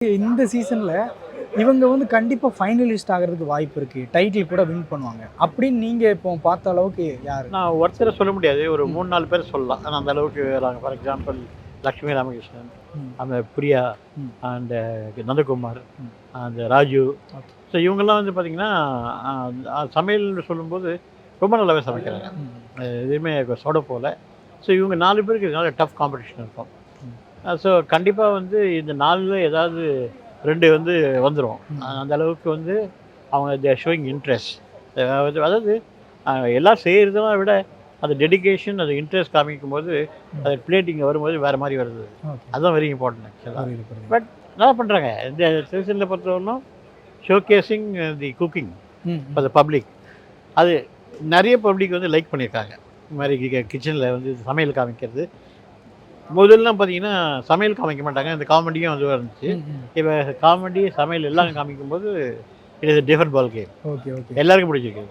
இந்த சீசன்ல இவங்க வந்து கண்டிப்பா ஃபைனலிஸ்ட் ஆகிறதுக்கு வாய்ப்பு இருக்கு. டைட்டில் கூட வின் பண்ணுவாங்க. அப்படின்னு நீங்க இப்போ பார்த்த அளவுக்கு யாரு? நான் ஒருத்தரை சொல்ல முடியாது. ஒரு 3, 4 பேர் சொல்லலாம். ஆனா அந்த அளவுக்கு வராங்க. ஃபார் எக்ஸாம்பிள் லக்ஷ்மி ராமகிருஷ்ணன், ம். அந்த பிரியா, ம். அண்ட் நந்தகுமார், ம். அந்த ராஜு. ஓகே. ஸோ இவங்கெல்லாம் வந்து பார்த்தீங்கன்னா, சமையல்னு சொல்லும்போது ரொம்ப நல்லாவே சமைக்கிறாங்க. ம். எதுவுமே சொட போல. ஸோ இவங்க 4 பேருக்கு இதனால டஃப் காம்படிஷன் இருக்கும். ம். ஸோ கண்டிப்பா வந்து இந்த 4ல ஏதாவது 2 வந்து வந்துரும். ம். அந்த அளவுக்கு வந்து அவங்க ஷோயிங் இன்ட்ரெஸ்ட். அதாவது எல்லாம் செய்கிறதெல்லாம் விட அது டெடிகேஷன், அது இன்ட்ரெஸ்ட் காமிக்கும்போது, அது பிளேட்டிங் வரும்போது வேறு மாதிரி வருது. ஓகே. அதுதான் வெரி இம்பார்ட்டன்ட் ஆக்சுவலாக. புரியுது, புரியுது. பட் நல்லா பண்ணுறாங்க. இந்த சீசனில் பொறுத்தவரையிலும் ஷோகேசிங் தி குக்கிங் ம். For the public. அது நிறைய பப்ளிக் வந்து லைக் பண்ணியிருக்காங்க. இந்த மாதிரி கிச்சனில் வந்து சமையல் காமிக்கிறது. முதல்லாம் பார்த்தீங்கன்னா சமையல் காமிக்க மாட்டாங்க. இந்த காமெடியும் அதுவாக இருந்துச்சு. ம். ம். இப்போ காமெடி, சமையல் எல்லாம் காமிக்கும்போது it is a different ball game. Okay, okay. எல்லாருக்கும் பிடிச்சிருக்கு.